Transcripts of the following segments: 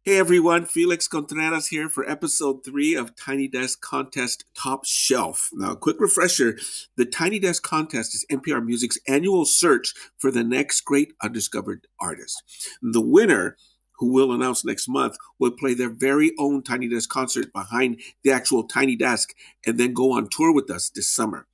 Hey everyone, Felix Contreras here for episode 3 of Tiny Desk Contest Top Shelf. Now, quick refresher, the Tiny Desk Contest is NPR Music's annual search for the next great undiscovered artist. The winner, who we'll announce next month, will play their very own Tiny Desk concert behind the actual Tiny Desk and then go on tour with us this summer.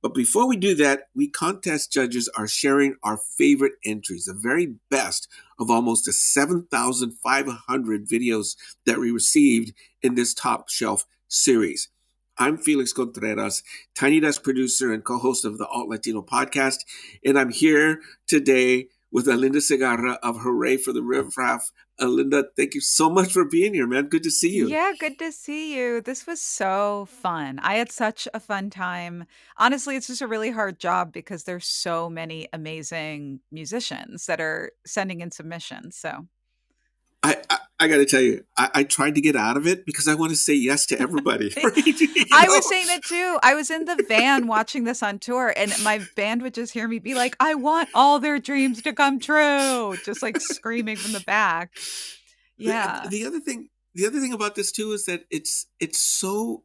But before we do that, we contest judges are sharing our favorite entries, the very best of almost the 7,500 videos that we received in this top shelf series. I'm Felix Contreras, Tiny Desk producer and co-host of the Alt Latino podcast, and I'm here today with Alynda Segarra of Hurray for the Riff Raff. Alynda, thank you so much for being here, man. Good to see you. Yeah, good to see you. This was so fun. I had such a fun time. Honestly, it's just a really hard job because there's so many amazing musicians that are sending in submissions. So I got to tell you, I tried to get out of it because I want to say yes to everybody. Right? I was saying that too. I was in the van watching this on tour, and my band would just hear me be like, I want all their dreams to come true, just like screaming from the back. the, Yeah. the other thing, the other thing about this too is that it's so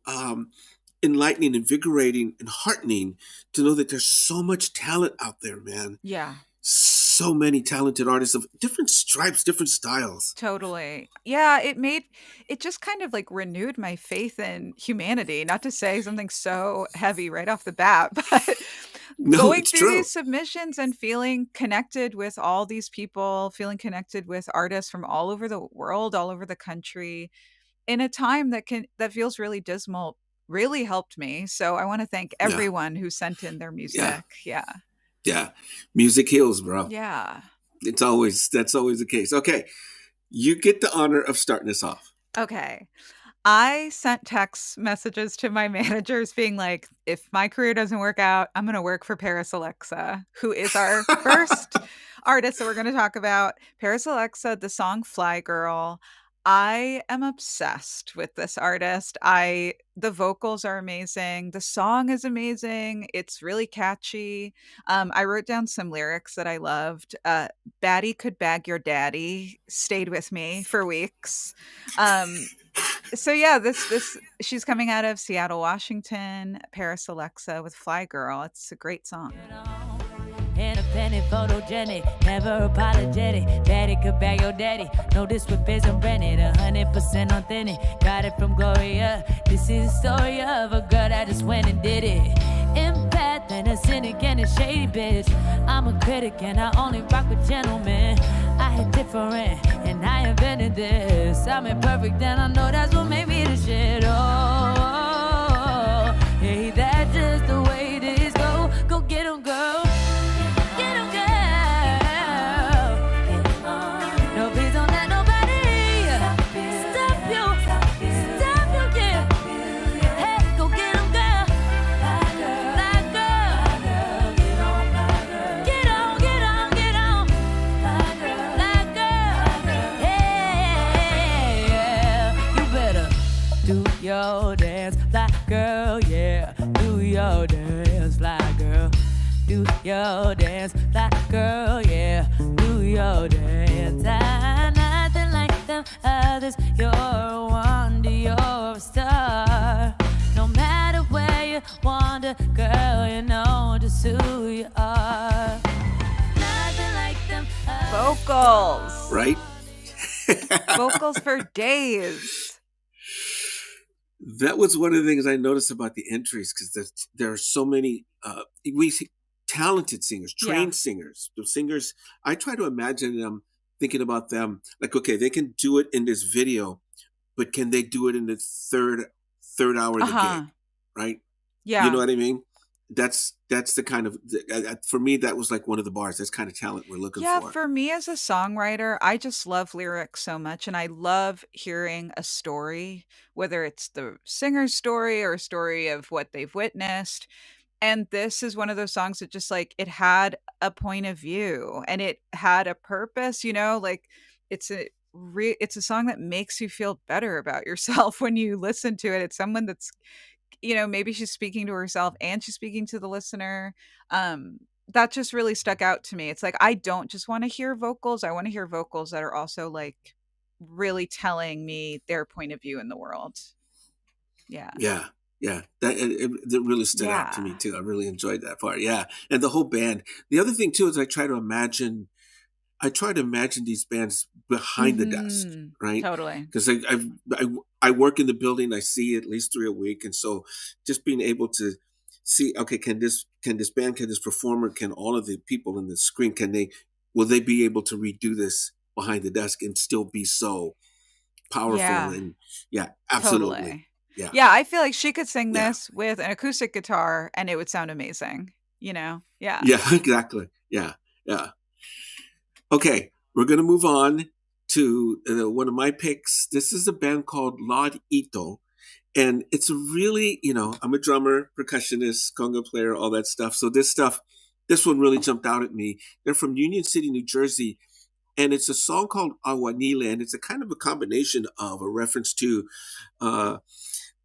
enlightening, invigorating, and heartening to know that there's so much talent out there, man. Yeah. So many talented artists of different stripes, different styles. Totally. Yeah, it just kind of like renewed my faith in humanity. Not to say something so heavy right off the bat, but No, going it's through true. these submissions and feeling connected with all these people, feeling connected with artists from all over the world, all over the country in a time that feels really dismal really helped me. So I want to thank Yeah, everyone who sent in their yeah, music. Yeah. yeah. Music heals, bro. Yeah. That's always the case. Okay, you get the honor of starting us off. Okay. I sent text messages to my managers being like, if my career doesn't work out, I'm going to work for Paris Alexa, who is our first artist that we're going to talk about. Paris Alexa, the song Fly Girl. I am obsessed with this artist. The vocals are amazing. The song is amazing. It's really catchy. I wrote down some lyrics that I loved. Baddie could bag your daddy stayed with me for weeks. Um, so yeah, this she's coming out of Seattle, Washington, Paris Alexa with Fly Girl. It's a great song. Independent, photogenic, never apologetic. Daddy could bag your daddy. No disrespect, I'm branded 100% authentic. Got it from Gloria. This is the story of a girl that just went and did it. Empath and a cynic and a shady bitch. I'm a critic and I only rock with gentlemen. I hit different and I invented this. I'm imperfect and I know that's what made me the shit. Oh, hey, that's just the way it is. Go get 'em, girl. Get 'em, girl. No, please don't let nobody stop you, yeah. Hey, go get 'em, girl. Like girl. Get on, get on, get on. Like girl. Hey, yeah. You better do your dance like girl, yeah. Do your dance like girl. Do your dance like girl, yeah. Do your dance. Nothing like them others. You're a wonder, you're a star. No matter where you wander, girl, you know just who you are. Nothing like them others. Vocals. Right? Vocals for days. That was one of the things I noticed about the entries because there are so many we see talented singers, Yeah. trained singers, the singers. I try to imagine them thinking about them like, okay, they can do it in this video, but can they do it in the third hour of the Uh-huh. gig, right? You know Yeah. what I mean? That's the kind of for me that was like one of the bars. That's kind of talent we're looking Yeah, for. for me as a songwriter, I just love lyrics so much and I love hearing a story, whether it's the singer's story or a story of what they've witnessed. And this is one of those songs that just like it had a point of view and it had a purpose, like it's a song that makes you feel better about yourself when you listen to it. It's someone that's maybe she's speaking to herself and she's speaking to the listener. That just really stuck out to me. It's like I don't just want to hear vocals. I want to hear vocals that are also like really telling me their point of view in the world. Yeah. Yeah, yeah, that really stood out to Yeah. me too. I really enjoyed that part. Yeah, and the whole band. The other thing too is I try to imagine these bands behind the desk, Mhm. right? Totally. Because I work in the building, I see at least 3 a week, and so just being able to see, okay, can this band, can this performer, can all of the people in the screen, can they will they be able to redo this behind the desk and still be so powerful? Yeah. And yeah, absolutely, Totally. yeah, Yeah, I feel like she could sing yeah, this with an acoustic guitar and it would sound amazing, you know? Yeah. yeah, exactly, yeah, yeah. Okay, we're gonna move on to one of my picks. This is a band called Lod Ito, and it's a really, I'm a drummer, percussionist, conga player, all that stuff. So this one really jumped out at me. They're from Union City, New Jersey, and it's a song called Awanile, and it's a kind of a combination of a reference to uh,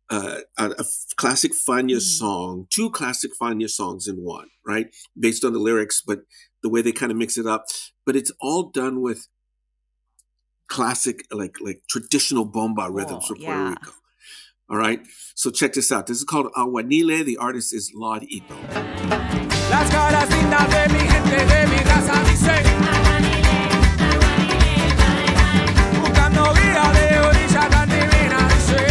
a classic Fania Mhm. song, two classic Fania songs in one, right? Based on the lyrics, but the way they kind of mix it up. But it's all done with classic, like traditional bomba rhythms Cool. from Puerto Yeah. Rico. All right. So check this out. This is called Aguanile. The artist is Lord Ito. Las caras lindas de mi gente de mi raza dicen buscando vida de orilla tan divina dicen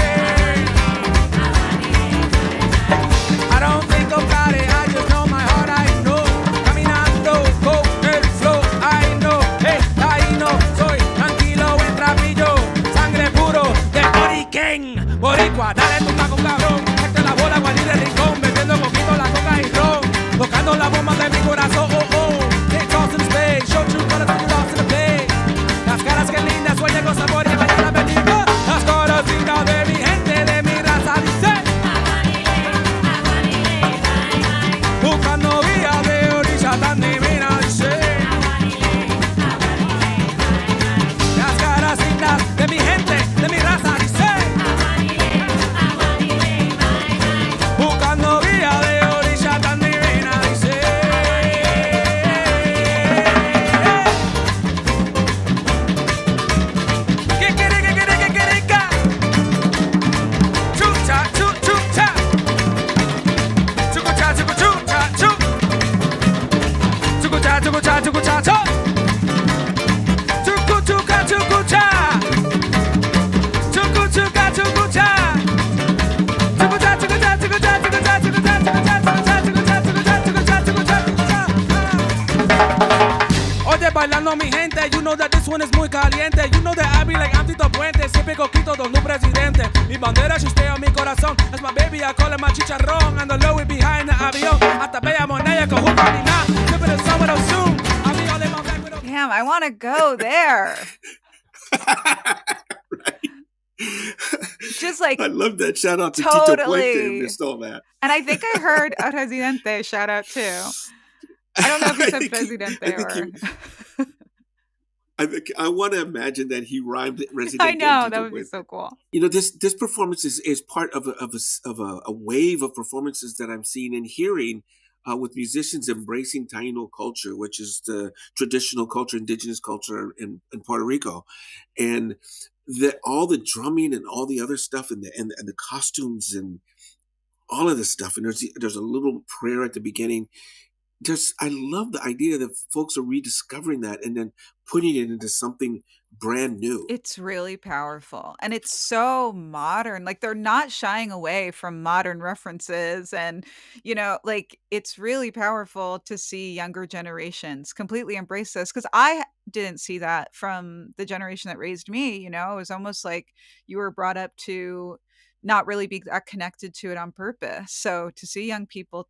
I don't think about it, I just know my heart, I know caminando con el flow, I know, hey, ahí no soy tranquilo en trapillo, sangre puro de Oriquén, boricua, dale tu taco cabrón, este la bola, guaní de rincón, metiendo poquito la coca y ron, tocando la bomba de mi corazón, oh, oh, they toss in space, show true colors when you lost in the play, las caras que lindas, sueñan con sabor y mañana bendigo, las caras lindas de mi gente, de mi raza, dice, buscando vía de orilla tan divina, dice, las caras lindas de mi gente, de mi raza, dice, buscando vía de orilla tan divina, dice. ¿Qué quiere, qué quiere, qué quiere, qué? Chucha, chu, chucha. Chucucha, chucu, chucha, chu. Chucucha, chucucha, chucucha, chu. Chucu, chuca, chucucha. Chucu, chuca, chucucha. Chucucha, chucucha, chucucha, chucucha, chucucha, chucucha, chucucha, chucucha, chucucha, chucucha, chucucha, chucucha. Oye, bailando mi gente, you know that this one is muy caliente. You know that I be like Antito Puente, siempre coquito donde un presidente. Mi bandera chustea mi corazón, es my baby, I call it my chicharrón. And the Louis behind the avión, hasta bella moneda con juca ni nada. Siempre el sábado zoom, I be all in my back with a... Damn, I want to go there. Just like I love that. Shout out to Tito Puente totally. who stole that. And I think I heard a Residente shout out too. I don't know if he I said think Presidente or. I want to imagine that he rhymed Residente. I know, and that Tito would be Puente. so cool. This performance is part of a wave of performances that I'm seeing and hearing with musicians embracing Taino culture, which is the traditional culture, indigenous culture in Puerto Rico, and all the drumming and all the other stuff and the costumes and all of this stuff. And there's a little prayer at the beginning. I love the idea that folks are rediscovering that and then putting it into something brand new. It's really powerful and it's so modern. Like they're not shying away from modern references and like it's really powerful to see younger generations completely embrace this cuz I didn't see that from the generation that raised me, it was almost like you were brought up to not really be that connected to it on purpose. So to see young people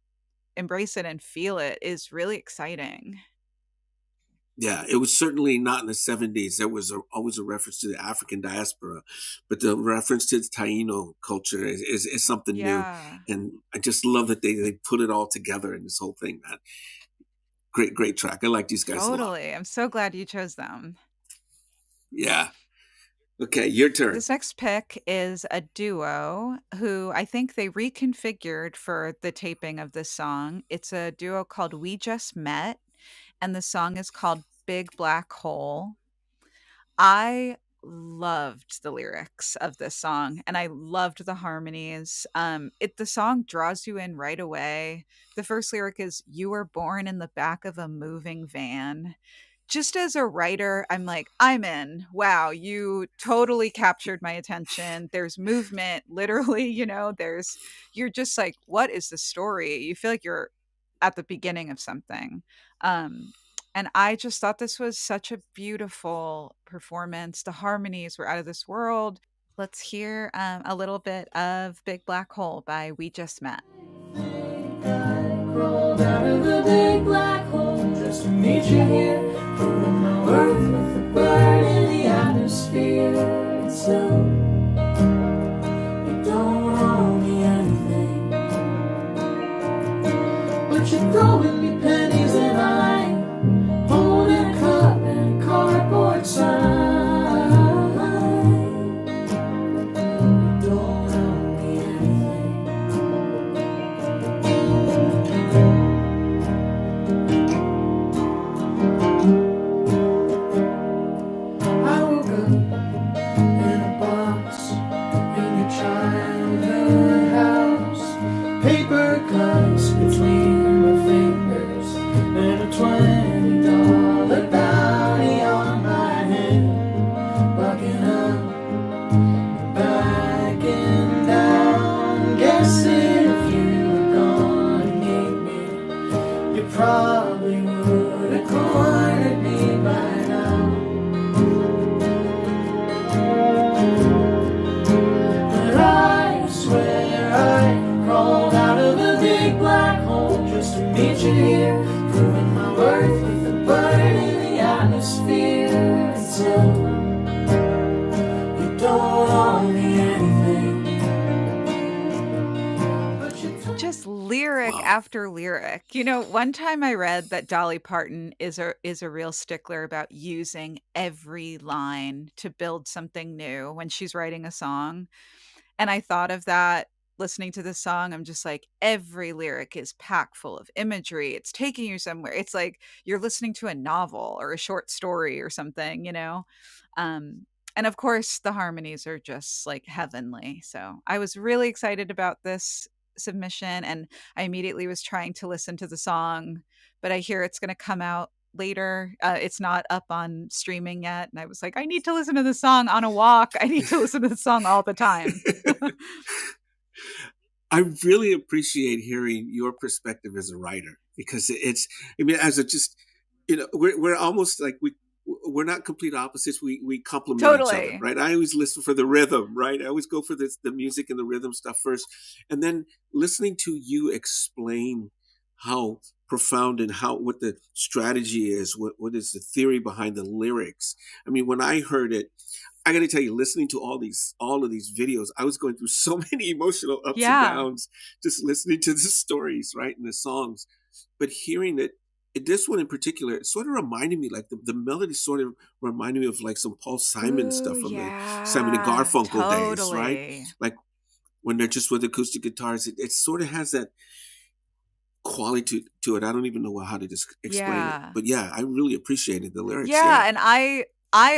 embrace it and feel it is really exciting. Yeah, it was certainly not in the 70s. There was always a reference to the African diaspora, but the reference to the Taino culture is something new. Yeah. And I just love that they put it all together in this whole thing, man. Great, great track. I like these guys a lot. Totally. I'm so glad you chose them. Yeah. Okay, your turn. This next pick is a duo who I think they reconfigured for the taping of this song. It's a duo called We Just Met, and the song is called Big Black Hole. I loved the lyrics of this song, and I loved the harmonies. The song draws you in right away. The first lyric is, "You were born in the back of a moving van." Just as a writer, I'm like, I'm in. Wow, you totally captured my attention. There's movement, literally, you're just like, what is the story? You feel like you're at the beginning of something. And I just thought this was such a beautiful performance. The harmonies were out of this world. Let's hear a little bit of Big Black Hole by We Just Met. I crawled out of the big black hole just to meet you here, proving my worth with the burn in the atmosphere. And still, you don't owe me anything, but you're throwing me pennies and I'm holding a cup and a cardboard sign. You don't owe me anything. I woke up in a box in your childhood house, paper cuts between my fingers, and a $20 bounty on my head, bucking up, backing down, guessing if you were gonna need me, you probably would have cornered me by now. But I swear I crawled out of a big black hole just to meet you here, proving my worth with the burn in the atmosphere. Until you don't owe me anything, but you don't. Just lyric after lyric. One time I read that Dolly Parton is a real stickler about using every line to build something new when she's writing a song. And I thought of that listening to this song. I'm just like, every lyric is packed full of imagery. It's taking you somewhere. It's like you're listening to a novel or a short story or something. And of course, the harmonies are just like heavenly. So I was really excited about this submission, and I immediately was trying to listen to the song, but I hear it's going to come out later. It's not up on streaming yet, and I was like, I need to listen to the song on a walk. I need to listen to the song all the time. I really appreciate hearing your perspective as a writer, because as a just, we're almost like we're not complete opposites. We complement each other, Totally. right? I always listen for the rhythm, right? I always go for the music and the rhythm stuff first, and then listening to you explain how profound and what the strategy is, what is the theory behind the lyrics. I mean, when I heard it, I got to tell you, listening to all of these videos, I was going through so many emotional ups and downs just listening to the stories, right, and the songs. But hearing it, this one in particular, it sort of reminded me, like the melody sort of reminded me of like some Paul Simon stuff from the Simon and Garfunkel days, right? Like when they're just with acoustic guitars, it sort of has that quality to it. I don't even know how to just explain it. But yeah, I really appreciated the lyrics. Yeah, and I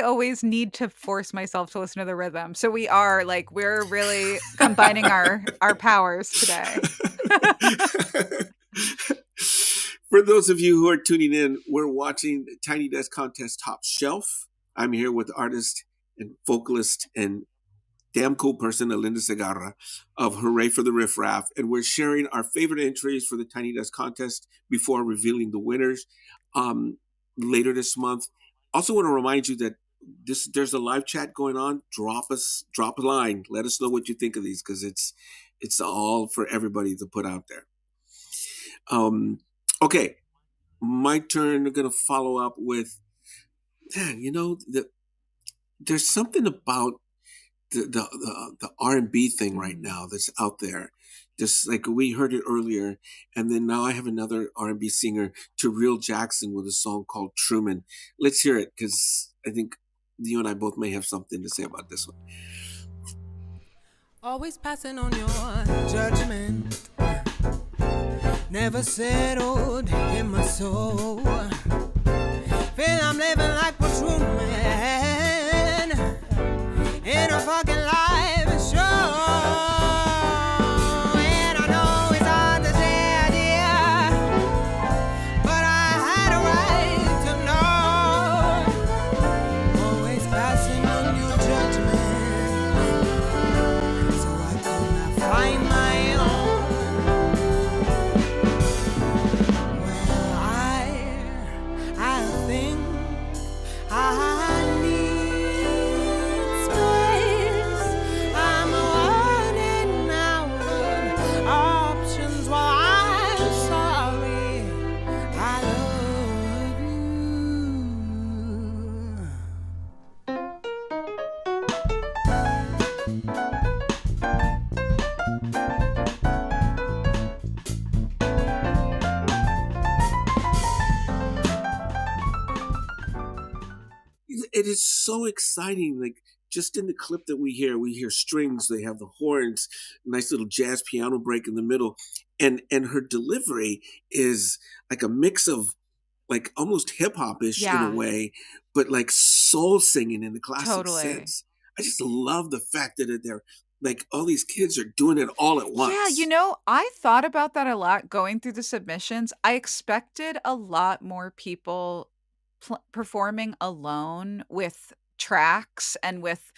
always need to force myself to listen to the rhythm. So we're really combining our powers today. For those of you who are tuning in, we're watching Tiny Desk Contest Top Shelf. I'm here with artist and vocalist and damn cool person, Alynda Segarra of Hurray for the Riff Raff. And we're sharing our favorite entries for the Tiny Desk Contest before revealing the winners later this month. Also want to remind you that there's a live chat going on. Drop a line. Let us know what you think of these, because it's all for everybody to put out there. Okay, my turn. I'm going to follow up with, there's something about the R&B thing right now that's out there. Just like we heard it earlier, and then now I have another R&B singer, Tiril Jackson, with a song called Truman. Let's hear it, because I think you and I both may have something to say about this one. Always passing on your judgment, never settled in my soul. Feel I'm living like a true man. in a fucking live show. And I know it's hard to say, dear, but I had a right to know. Always passing on your judgment, so I could not find my own. Well, I think I need space. I'm running out of options. Well, I'm sorry. I love It is so exciting. Like just in the clip that we hear strings, they have the horns, nice little jazz piano break in the middle, and her delivery is like a mix of like almost hip hop ish in a Yeah, way, but like soul singing in the classic totally. sense. I just love the fact that they're like all these kids are doing it all at Yeah, once. I thought about that a lot going through the submissions. I expected a lot more people performing alone with tracks and with,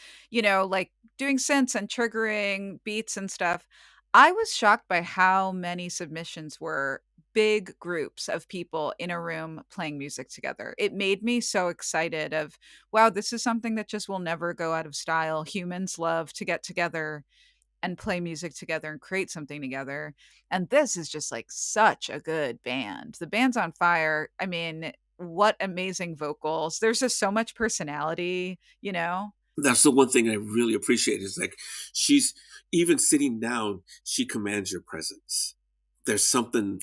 like doing synths and triggering beats and stuff. I was shocked by how many submissions were big groups of people in a room playing music together. It made me so excited of, wow, this is something that just will never go out of style. Humans love to get together and play music together and create something together. And this is just like such a good band. The band's on fire. I mean, what amazing vocals. There's just so much personality. That's the one thing I really appreciate is like she's even sitting down, she commands your presence. There's something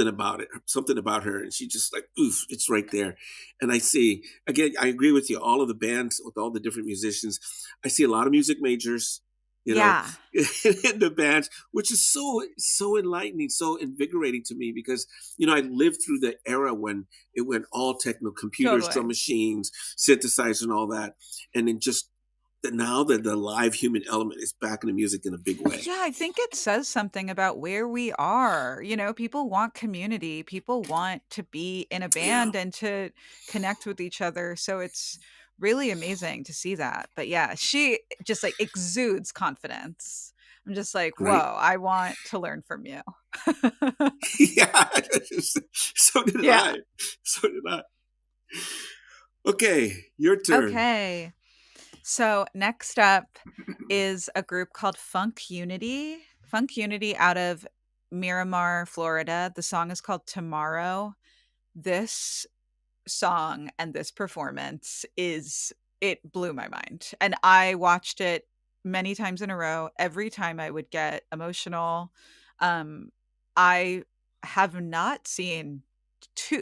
about it, something about her, and she just like oof, it's right there. And I see again, I agree with you. All of the bands with all the different musicians, I see a lot of music majors, you know, Yeah, in the bands, which is so enlightening, so invigorating to me because I lived through the era when it went all techno, computers, drum totally. machines, synthesizers, and all that, and then just now that the live human element is back in the music in a big way. Yeah, I think it says something about where we are. People want community. People want to be in a Yeah, band and to connect with each other. So it's really amazing to see that. But yeah, she just like exudes confidence. I'm just like, right. whoa, I want to learn from you. Yeah, so did Yeah. I. So did I. Okay, your turn. Okay. So next up is a group called Funk Unity. Funk Unity out of Miramar, Florida. The song is called Tomorrow. This song and this performance it blew my mind. And I watched it many times in a row. Every time I would get emotional. I have not seen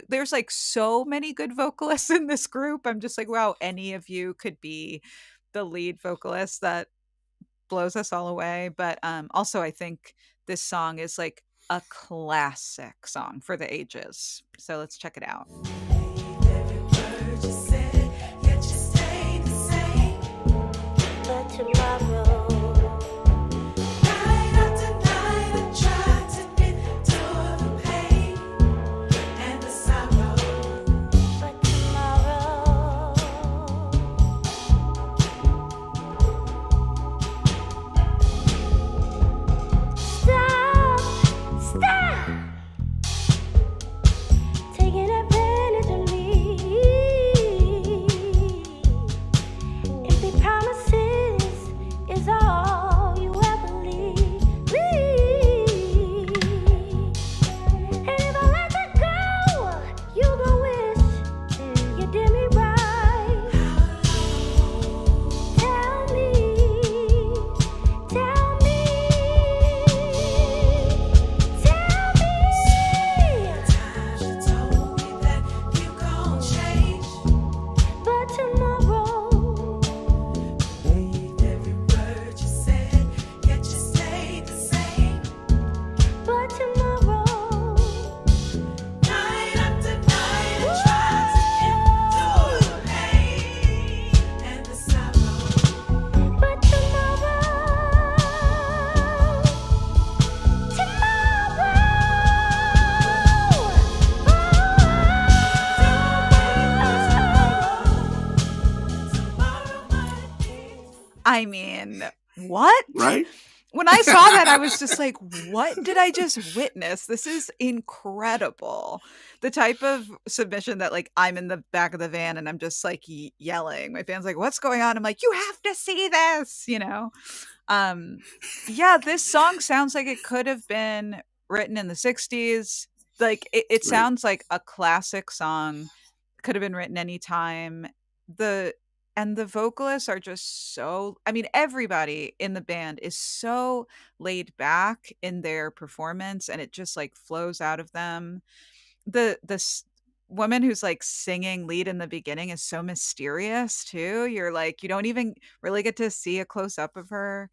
there's like so many good vocalists in this group. I'm just like, wow, any of you could be the lead vocalist. That blows us all away. But also I think this song is like a classic song for the ages. So let's check it out. Promises is I mean, what? Right? When I saw that, I was just like, what did I just witness? This is incredible. The type of submission that, like, I'm in the back of the van and I'm just like yelling. My fan's like, what's going on? I'm like, you have to see this, you know? Yeah, this song sounds like it could have been written in the 60s. Like, it Right. sounds like a classic song. Could have been written anytime. And the vocalists are just so, I mean, everybody in the band is so laid back in their performance, and it just like flows out of them. The woman who's like singing lead in the beginning is so mysterious too. You're like, you don't even really get to see a close up of her.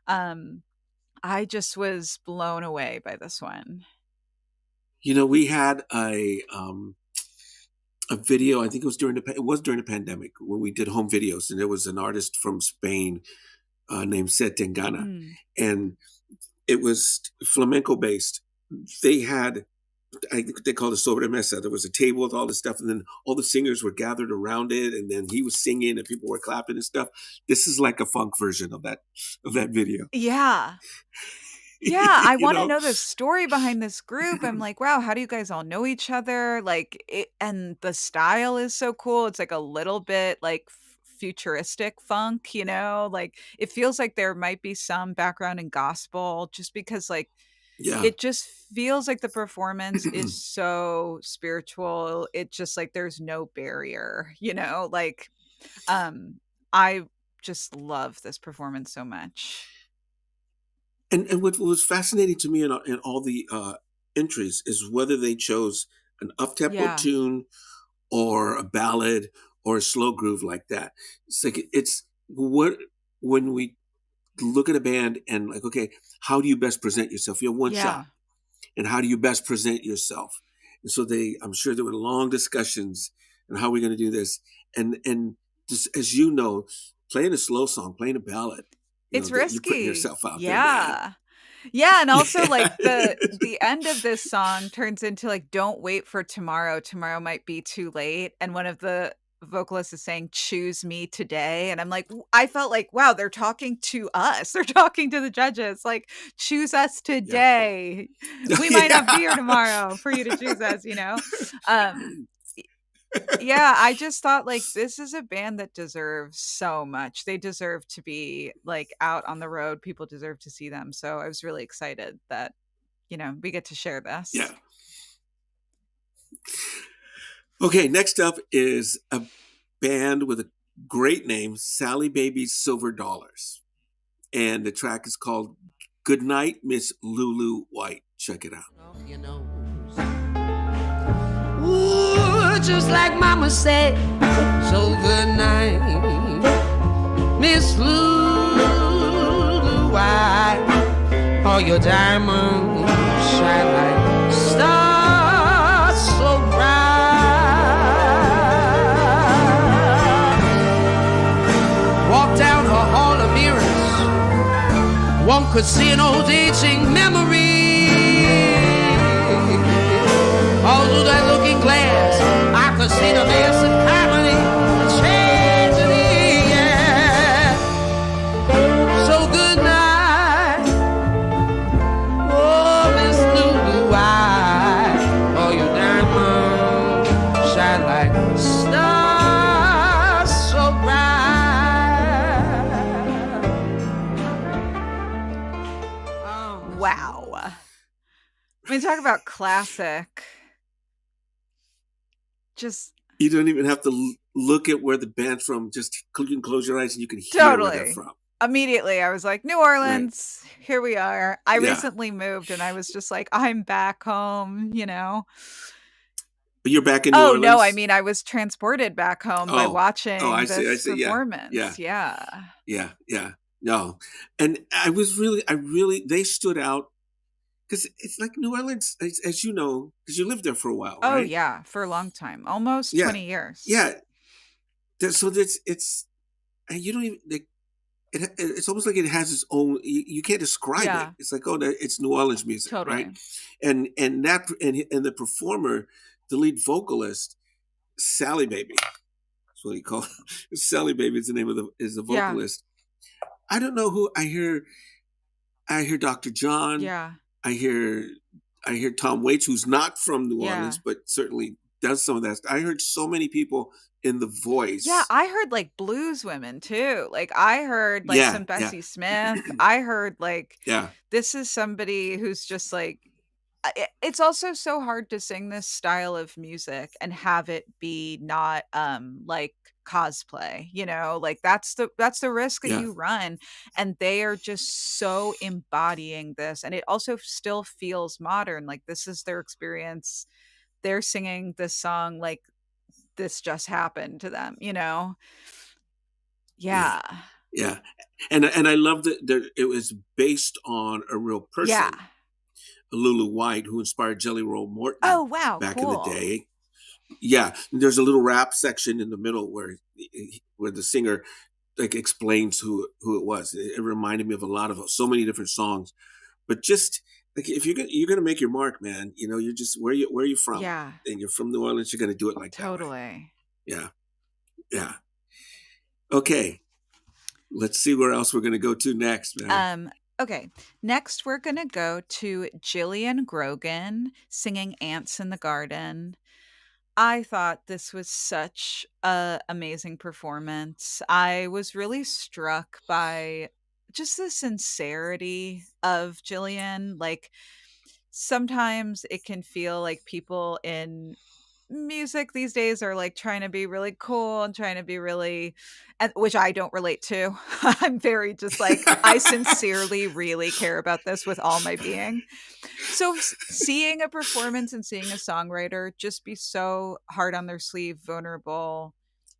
I just was blown away by this one. You know, we had a video. I think it was during the pandemic when we did home videos, and there was an artist from Spain named Setengana, and it was flamenco based. They had, I think they called it sobremesa. There was a table with all this stuff, and then all the singers were gathered around it, and then he was singing, and people were clapping and stuff. This is like a funk version of that video. Yeah. Yeah, I You want to know? know the story behind this group. I'm like, wow, how do you guys all know each other? Like, and the style is so cool. It's like a little bit like futuristic funk, you know? Like, it feels like there might be some background in gospel, just because like Yeah. it just feels like the performance is so spiritual. It just like there's no barrier, you know? Like, I just love this performance so much. And what was fascinating to me in all the entries is whether they chose an up-tempo Yeah. tune or a ballad or a slow groove like that. It's like when we look at a band and like, okay, how do you best present yourself? You have one Yeah. shot, and how do you best present yourself? And so I'm sure there were long discussions on how we're going to do this. And just as you know, playing a slow song, playing a ballad, It's you're risky. putting yourself out there, man. Yeah. Yeah, and also like Yeah. the end of this song turns into like, don't wait for tomorrow. Tomorrow might be too late. And one of the vocalists is saying, choose me today. And I'm like, I felt like, wow, they're talking to us. They're talking to the judges. Like, choose us today. We might not be here tomorrow for you to choose us, you know? Yeah, I just thought like this is a band that deserves so much. They deserve to be like out on the road. People deserve to see them. So I was really excited that, you know, we get to share this. Yeah. Okay, next up is a band with a great name, Sally Baby's Silver Dollars. And the track is called Goodnight, Miss Lulu White. Check it out. You know. Ooh, just like Mama said, so good night, Miss Lulu White. All your diamonds shine like stars so bright. Walk down her hall of mirrors, one could see an old aging memory. All through that looking glass, I could see the mess of harmony, the tragedy, yeah. So good night, oh Miss Lulu White. Oh, your diamonds shine like stars so bright. Wow. I mean, talk about classic. Just You don't even have to look at where the band's from. Just you can close your eyes and you can hear where they're totally. from. Immediately, I was like, New Orleans, here we are. I Yeah. recently moved and I was just like, I'm back home, you know? But you're back in New Oh, Orleans? no, I mean, I was transported back home by watching I see, this yeah, performance. yeah. Yeah. No. And they stood out because it's like New Orleans, as you know, because you lived there for a while, Oh, right? yeah, for a long time. Almost Yeah. 20 years. Yeah. So it's and you don't even it's almost like it has its own. You can't describe Yeah. it. It's like, oh, it's New Orleans music, Totally. right? And the performer, the lead vocalist, Sally Baby. That's what he called Sally Baby. Is the name of the Yeah. vocalist. I don't know who I hear. I hear Dr. John. Yeah. I hear Tom Waits, who's not from New Yeah. Orleans, but certainly does some of that. I heard so many people in The Voice. Yeah, I heard like blues women too. Like I heard like some Yeah. Bessie Smith. I heard like Yeah. this is somebody who's just like it's also so hard to sing this style of music and have it be not like cosplay, you know? Like that's the risk that Yeah. you run, and they are just so embodying this, and it also still feels modern. Like this is their experience. They're singing this song like this just happened to them, you know? Yeah. Yeah. Yeah. And I love that it was based on a real person. Yeah. Lulu White, who inspired Jelly Roll Morton Oh, wow. back Cool. in the day. Yeah, there's a little rap section in the middle where the singer like explains who it was. It reminded me of so many different songs. But just like if you're gonna make your mark, man, you know, you're just where are you from? Yeah. And you're from New Orleans, you're gonna do it like that. Totally. Yeah, yeah. Okay, let's see where else we're gonna go to next, man. Okay. Next, we're going to go to Jillian Grogan singing Ants in the Garden. I thought this was such a amazing performance. I was really struck by just the sincerity of Jillian. Like sometimes it can feel like people in music these days are like trying to be really cool and trying to be really, and which I don't relate to. I'm very just like I sincerely really care about this with all my being. So seeing a performance and seeing a songwriter just be so hard on their sleeve, vulnerable,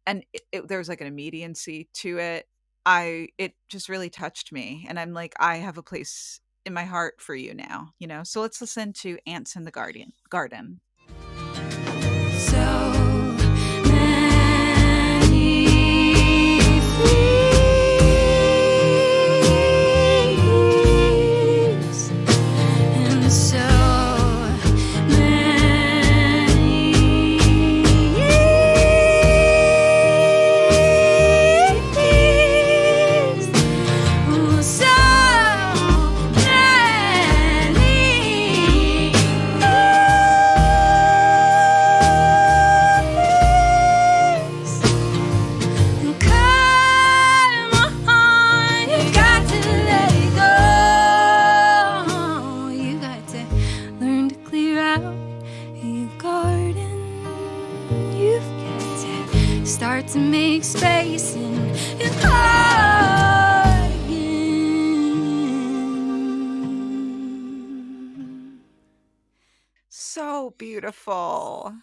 and there's like an immediacy to it. It just really touched me, and I'm like, I have a place in my heart for you now, you know. So let's listen to Ants in the Garden. So many fleas and so many bees. Oh, so start to make space in your heart again. So beautiful.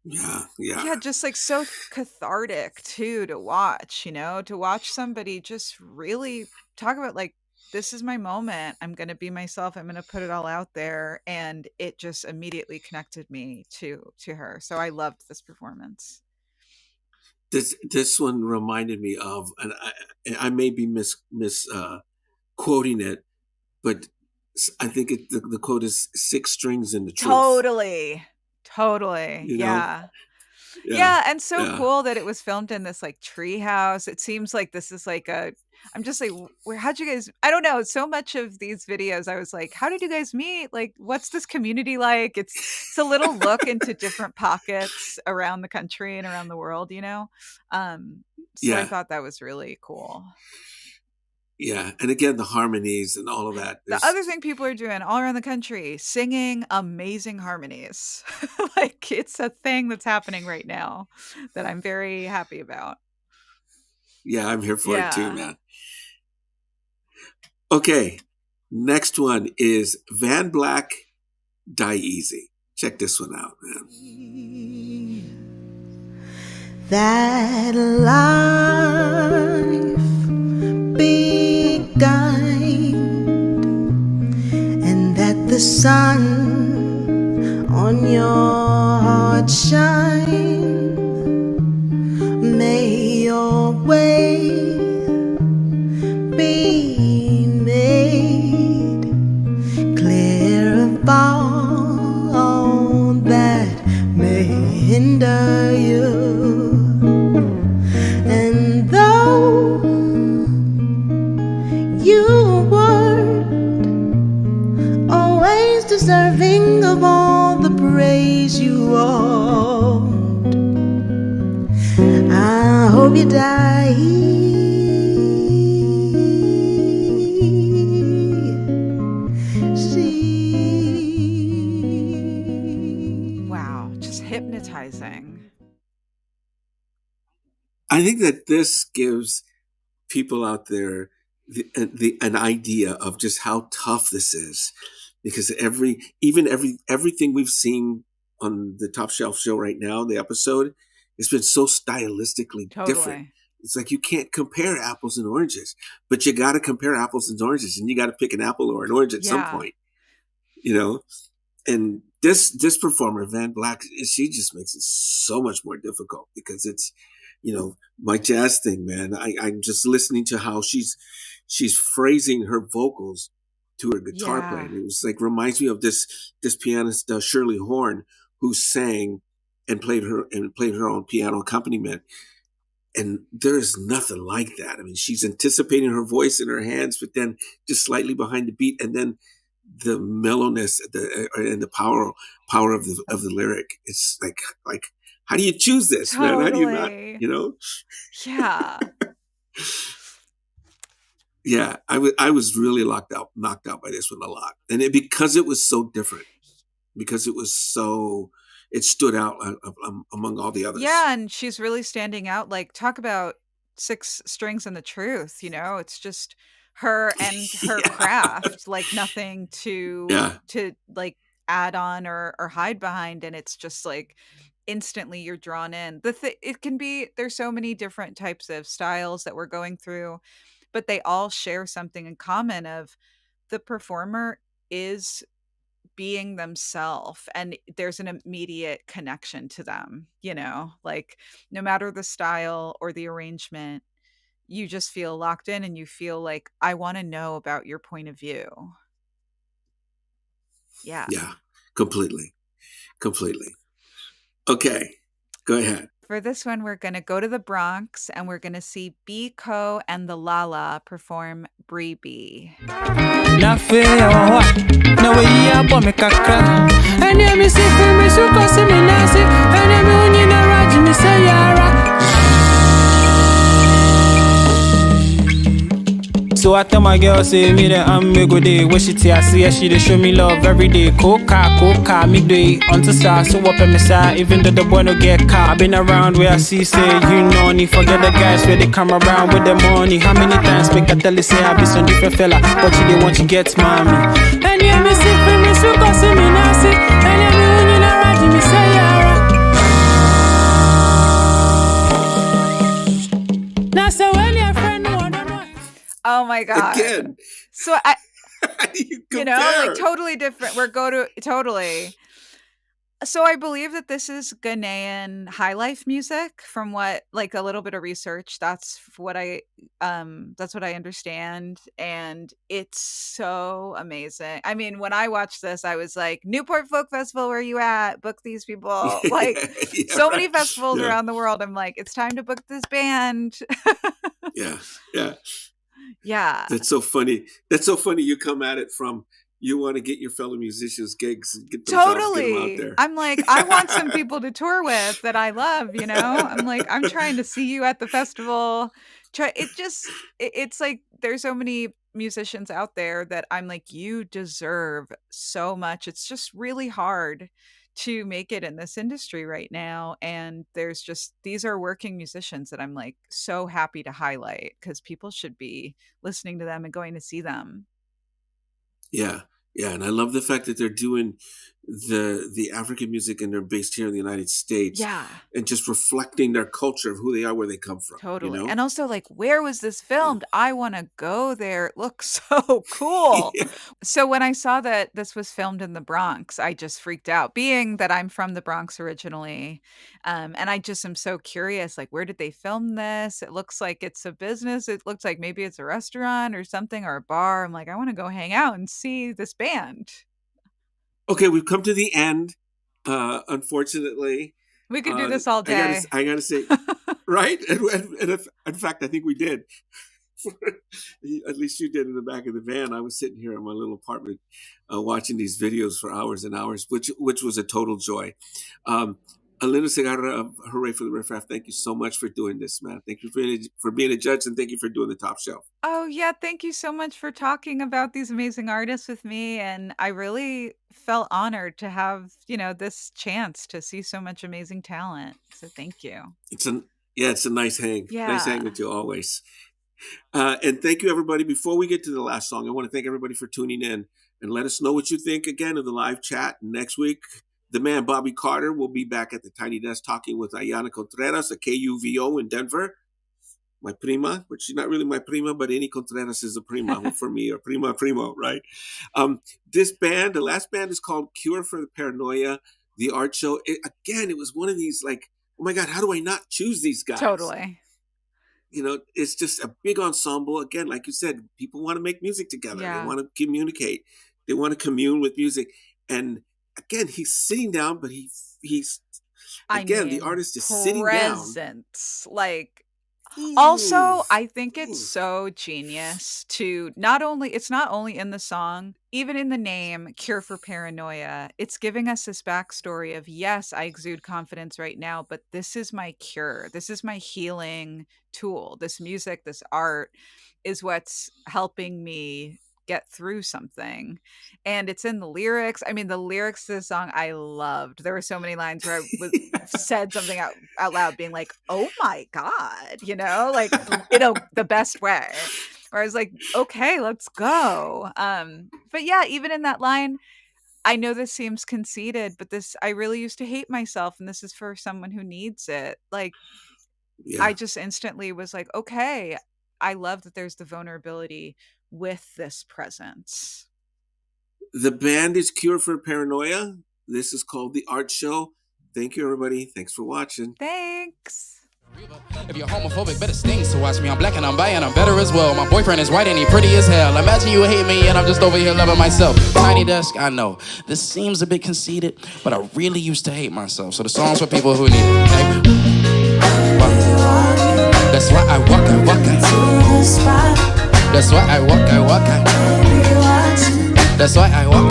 Yeah. Yeah, just like so cathartic too to watch, you know, to watch somebody just really talk about like, this is my moment. I'm going to be myself. I'm going to put it all out there. And it just immediately connected me to her. So I loved this performance. This one reminded me of, and I may be quoting it, but I think the quote is 6 strings in the truth. Totally. You know? Yeah, and so cool that it was filmed in this like tree house. It seems like this is like I'm just like, how'd you guys, I don't know, so much of these videos I was like, how did you guys meet? Like, what's this community like? It's a little look into different pockets around the country and around the world, you know? So I thought that was really cool. Yeah, and again, the harmonies and all of that. The other thing people are doing all around the country, singing amazing harmonies. Like it's a thing that's happening right now that I'm very happy about. Yeah, I'm here for it too, man. Okay, next one is Vahn Black, Die Easy. Check this one out, man. That life begun, and that the sun on your heart shine. May your way be made clear of all that may hinder you. And though is deserving of all the praise you want. I hope you die. Wow, just hypnotizing. I think that this gives people out there an idea of just how tough this is, because everything we've seen on the Top Shelf show right now, the episode, it's been so stylistically different. It's like you can't compare apples and oranges, but you got to compare apples and oranges, and you got to pick an apple or an orange at some point, you know. And this performer, Vahn Black, she just makes it so much more difficult, because it's, you know, my jazz thing, man. I'm just listening to how she's phrasing her vocals to her guitar playing. It was like, reminds me of this pianist, Shirley Horn, who sang and played her own piano accompaniment. And there is nothing like that. I mean, she's anticipating her voice in her hands, but then just slightly behind the beat, and then the mellowness and the power of the lyric. It's like how do you choose this, man? How do you not, you know? Yeah. Yeah, I was really knocked out by this one a lot, and because it was so different, because it stood out among all the others. Yeah, and she's really standing out. Like, talk about 6 strings and the truth. You know, it's just her and her craft, like nothing to like add on or hide behind, and it's just like instantly you're drawn in. It can be, there's so many different types of styles that we're going through, but they all share something in common of the performer is being themselves, and there's an immediate connection to them, you know, like no matter the style or the arrangement, you just feel locked in, and you feel like, I want to know about your point of view. Yeah. Completely. Okay, go ahead. For this one, we're going to go to the Bronx, and we're going to see Biqo and the Lala perform Bree B. So I tell my girl, say, me that I'm a good day. When she tell see she dey show me love every day. Coca, me do it on the side. So up at my side, even though the boy no get caught. I been around where I see, say, you know, need forget the guys where they come around with the money. How many times make I tell you, say, I be some different fella, but you didn't want you get mommy. And yeah, me see for me, so go see me now, see. And yeah, me when you not right, me say, yeah. Now, so when your friend know, oh my god! Again, so I, you know, like totally different. Totally. So I believe that this is Ghanaian high life music, from what, like, a little bit of research. That's what I understand, and it's so amazing. I mean, when I watched this, I was like, Newport Folk Festival, where you at? Book these people. Like, so many festivals around the world. I'm like, it's time to book this band. Yeah. That's so funny. You come at it from, you want to get your fellow musicians gigs and get them jobs, get them out there. I'm like, I want some people to tour with that I love, you know? I'm like, I'm trying to see you at the festival. It's like, there's so many musicians out there that I'm like, you deserve so much. It's just really hard to make it in this industry right now, and these are working musicians that I'm like so happy to highlight, because people should be listening to them and going to see them. Yeah, and I love the fact that they're doing the African music, and they're based here in the United States. Yeah. And just reflecting their culture of who they are, where they come from. Totally. You know? And also, like, where was this filmed? I want to go there. It looks so cool. Yeah. So when I saw that this was filmed in the Bronx, I just freaked out, being that I'm from the Bronx originally. And I just am so curious, like, where did they film this? It looks like it's a business. It looks like maybe it's a restaurant or something, or a bar. I'm like, I want to go hang out and see this band. Okay, we've come to the end. Unfortunately, we could do this all day. I gotta say, right? And in fact, I think we did. At least you did in the back of the van. I was sitting here in my little apartment watching these videos for hours and hours, which was a total joy. Um, Alynda Segarra of Hurray for the Riff Raff, thank you so much for doing this, man. Thank you for being a judge, and thank you for doing the top shelf. Oh, yeah, thank you so much for talking about these amazing artists with me, and I really felt honored to have, this chance to see so much amazing talent, so thank you. It's a nice hang. Nice hang Yeah. with you always. And thank you, everybody. Before we get to the last song, I want to thank everybody for tuning in and let us know what you think again of the live chat. Next week, the man Bobby Carter will be back at the Tiny Desk talking with Jillian Contreras, a KUVO in Denver. My prima, which she's not really my prima, but any Contreras is a prima for me, or primo, right? This band, the last band, is called Cure for the Paranoia, the art show. It was one of these like, oh my God, how do I not choose these guys? Totally. It's just a big ensemble. Again, like you said, people want to make music together. Yeah. They want to communicate. They want to commune with music. And again, he's sitting down, but he's the artist is sitting down. Presence, also, I think it's so genius to it's not only in the song, even in the name, Cure for Paranoia, it's giving us this backstory of, yes, I exude confidence right now, but this is my cure. This is my healing tool. This music, this art is what's helping me get through something. And it's in the lyrics. I mean, the lyrics to the song I loved. There were so many lines where I said something out loud being like, oh my God, the best way. Where I was like, okay, let's go. But yeah, even in that line, I know this seems conceited, but I really used to hate myself, and this is for someone who needs it. I just instantly was like, okay, I love that there's the vulnerability with this presence. The band is Cure for Paranoia. This is called The Art Show. Thank you, everybody. Thanks for watching. Thanks. If you're homophobic, better stings to watch me. I'm black and I'm bi and I'm better as well. My boyfriend is white and he pretty as hell. Imagine you hate me and I'm just over here loving myself. Tiny Desk, I know this seems a bit conceited, but I really used to hate myself. So the song's for people who need it. That's why I walk. That's why I walk. That's why I walk.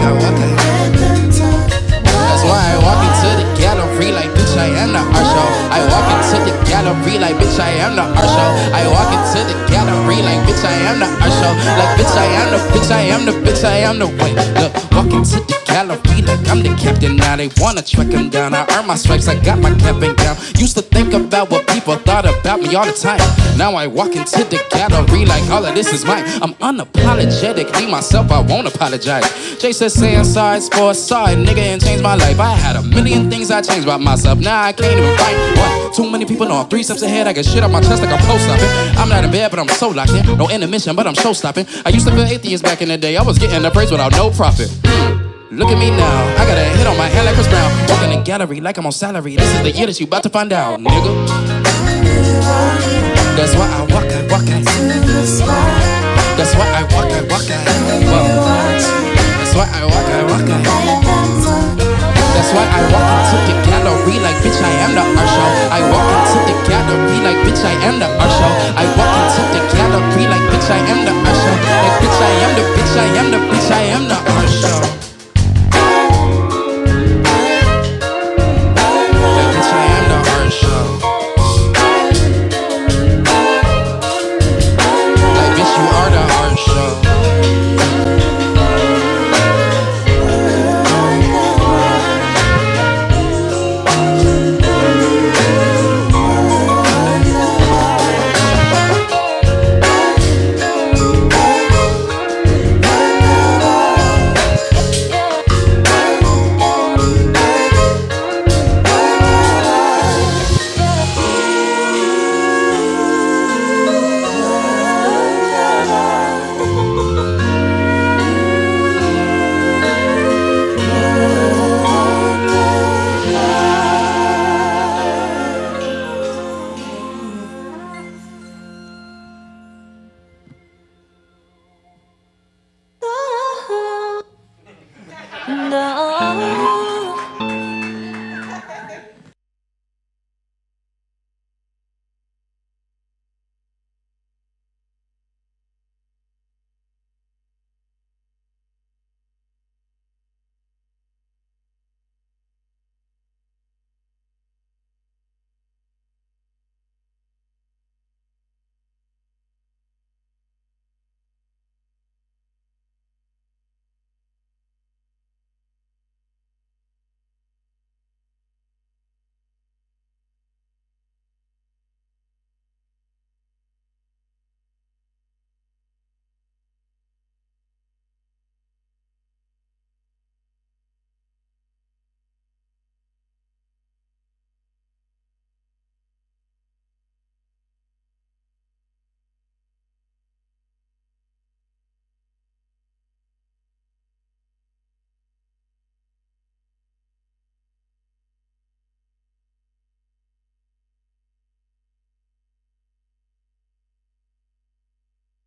That's why I walk into the gallery like, bitch, I am the art show. I walk into the gallery like, bitch, I am the art show. I walk into the gallery like, bitch, I am the art show. Like, bitch, I am the bitch, I am the bitch, I am the way. Look, walk into the gallery like I'm the captain. Now they wanna track him down. I earn my stripes, I got my cap and gown. Used to think about what people thought about me all the time. Now I walk into the gallery like all of this is mine. I'm unapologetic, be myself, I won't apologize. Jay says saying sorry for a sorry nigga and changed my life. I had a million things I changed about myself. Now I can't even fight one. Too many people know I'm 3 steps ahead. I get shit off my chest like I'm post-stopping. I'm not in bed, but I'm so locked in. No intermission, but I'm show-stopping. I used to feel atheist back in the day. I was getting the praise without no profit. Look at me now, I got a hit on my head like Chris Brown. Walk in the gallery like I'm on salary. This is the year that you about to find out, nigga. That's why I walk. That's why I walk. That's why I walk. That's why I walk into the gallery like, bitch, I am the art show. I walk into the gallery like, bitch, I am the art show. I walk into the gallery like, bitch, I am the art show. Like, bitch, I am the bitch, I am the bitch, I am the art show. No.